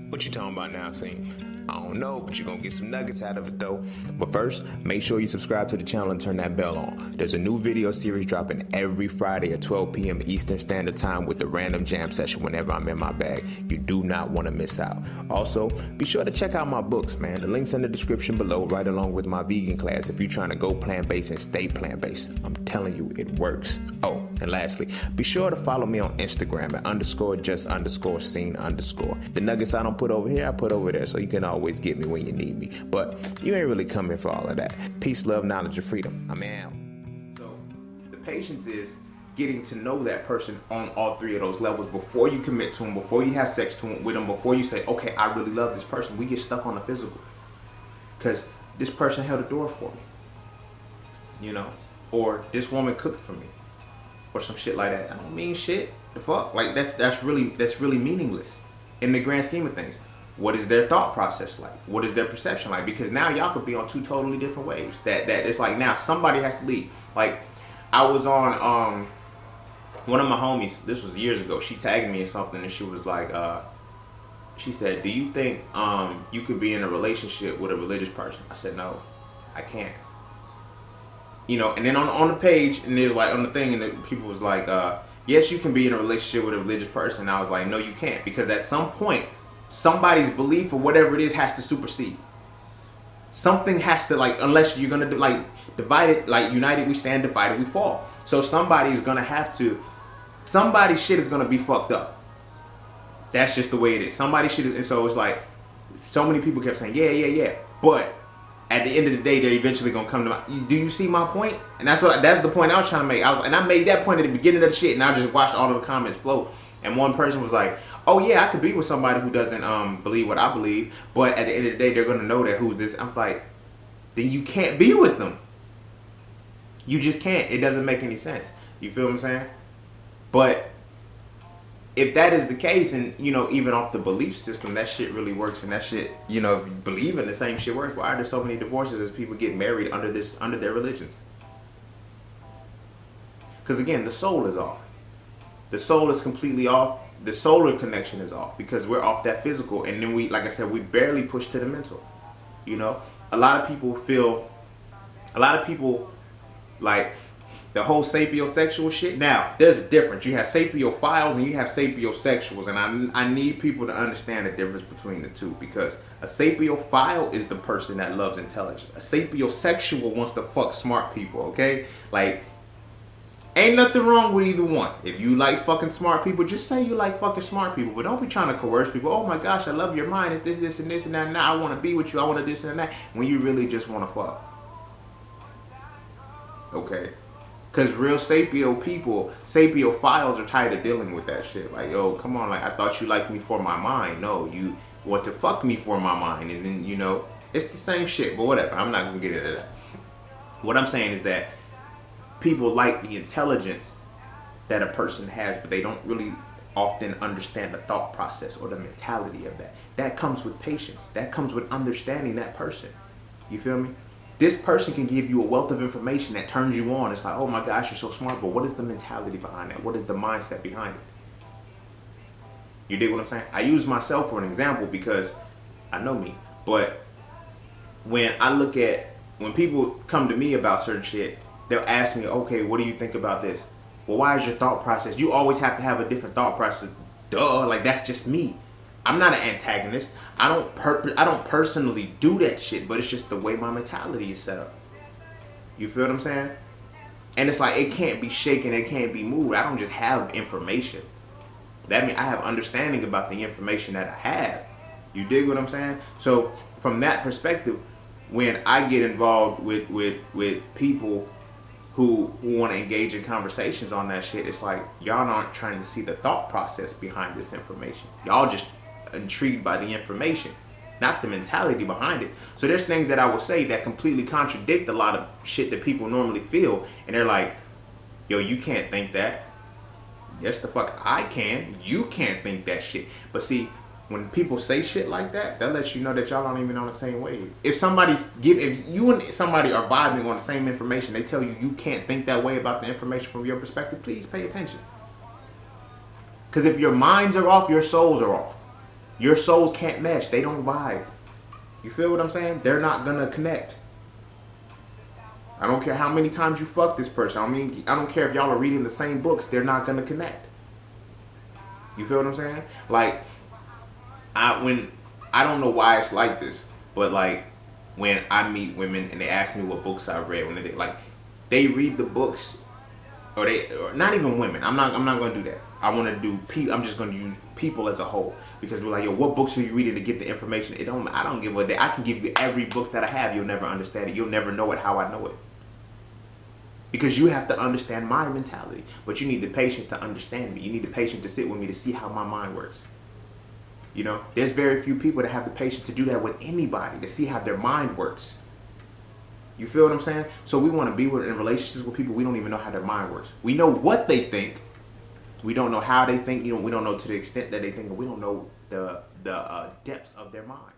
What you talking about now, Cine? I don't know, but you're gonna get some nuggets out of it though. But first, make sure you subscribe to the channel and turn that bell on. There's a new video series dropping every Friday at 12 p.m. Eastern Standard Time with the random jam session whenever I'm in my bag. You do not want to miss out. Also, be sure to check out my books, man. The link's in the description below, right along with my vegan class if you're trying to go plant-based and stay plant-based. I'm telling you, it works. Oh, and lastly, be sure to follow me on Instagram at _just_scene_. The nuggets I don't put over here, I put over there, so you can always get me when you need me. But you ain't really coming for all of that. Peace, love, knowledge, and freedom. I'm out. So the patience is getting to know that person on all three of those levels before you commit to them, before you have sex with them, before you say, okay, I really love this person. We get stuck on the physical because this person held a door for me, you know, or this woman cooked for me, or some shit like that. I don't mean shit. The fuck, like that's really meaningless in the grand scheme of things. What is their thought process like? What is their perception like? Because now y'all could be on two totally different waves. That it's like now somebody has to lead. Like I was on one of my homies, this was years ago, she tagged me in something and she was like, she said, do you think you could be in a relationship with a religious person? I said, no, I can't. You know, and then on the page, and there's like on the thing, and the people was like, yes, you can be in a relationship with a religious person. And I was like, no, you can't, because at some point, somebody's belief or whatever it is has to supersede. Something has to, like, unless you're gonna do like divided, like united we stand, divided we fall. So somebody's gonna have to, somebody's shit is gonna be fucked up. That's just the way it is. Somebody's shit is, and so it's like, so many people kept saying, yeah, but at the end of the day, they're eventually gonna come to my. Do you see my point? And that's the point I was trying to make. I made that point at the beginning of the shit, and I just watched all of the comments flow. And one person was like, "Oh yeah, I could be with somebody who doesn't believe what I believe, but at the end of the day, they're gonna know that who's this." I'm like, then you can't be with them. You just can't. It doesn't make any sense. You feel what I'm saying? But if that is the case, and you know, even off the belief system, that shit really works, and that shit, you know, if you believe in the same shit works, why are there so many divorces as people get married under their religions? Because again, the soul is off. The soul is completely off. The solar connection is off because we're off that physical, and then we, like I said, we barely push to the mental. You know, a lot of people like the whole sapiosexual shit. Now, there's a difference. You have sapiophiles and you have sapiosexuals, and I need people to understand the difference between the two, because a sapiophile is the person that loves intelligence. A sapiosexual wants to fuck smart people, okay? Like, ain't nothing wrong with either one. If you like fucking smart people, just say you like fucking smart people, but don't be trying to coerce people. Oh my gosh, I love your mind. It's this, and this, and that, and that. I want to be with you. I want to this and that. When you really just want to fuck. Okay? Because real sapiophiles are tired of dealing with that shit. Like, yo, come on, like, I thought you liked me for my mind. No, you want to fuck me for my mind. And then, you know, it's the same shit, but whatever. I'm not going to get into that. What I'm saying is that people like the intelligence that a person has, but they don't really often understand the thought process or the mentality of that. That comes with patience. That comes with understanding that person. You feel me? This person can give you a wealth of information that turns you on. It's like, oh my gosh, you're so smart, but what is the mentality behind that? What is the mindset behind it? You dig what I'm saying? I use myself for an example because I know me. But when people come to me about certain shit, they'll ask me, okay, what do you think about this? Well, why is your thought process? You always have to have a different thought process. Duh, like that's just me. I'm not an antagonist. I don't personally do that shit, but it's just the way my mentality is set up. You feel what I'm saying? And it's like, it can't be shaken, it can't be moved. I don't just have information. That means I have understanding about the information that I have. You dig what I'm saying? So from that perspective, when I get involved with people who want to engage in conversations on that shit, it's like, y'all aren't trying to see the thought process behind this information. Y'all just intrigued by the information, not the mentality behind it. So there's things that I will say that completely contradict a lot of shit that people normally feel, and they're like, yo, you can't think that. Yes, the fuck I can. You can't think that shit. But see, when people say shit like that, that lets you know that y'all aren't even on the same wave. If you and somebody are vibing on the same information, they tell you you can't think that way about the information from your perspective, please pay attention. Because if your minds are off, your souls are off. Your souls can't mesh. They don't vibe. You feel what I'm saying? They're not gonna connect. I don't care how many times you fuck this person. I mean, I don't care if y'all are reading the same books. They're not gonna connect. You feel what I'm saying? Like, I don't know why it's like this, but like when I meet women and they ask me what books I read, when they read the books, or not even women. I'm not gonna do that. I want to do. I'm just gonna use people as a whole, because we're like, yo, what books are you reading to get the information? I don't give a damn. I can give you every book that I have. You'll never understand it. You'll never know it how I know it. Because you have to understand my mentality. But you need the patience to understand me. You need the patience to sit with me to see how my mind works. You know, there's very few people that have the patience to do that with anybody, to see how their mind works. You feel what I'm saying? So we want to be in relationships with people we don't even know how their mind works. We know what they think. We don't know how they think. We don't know to the extent that they think. We don't know the depths of their mind.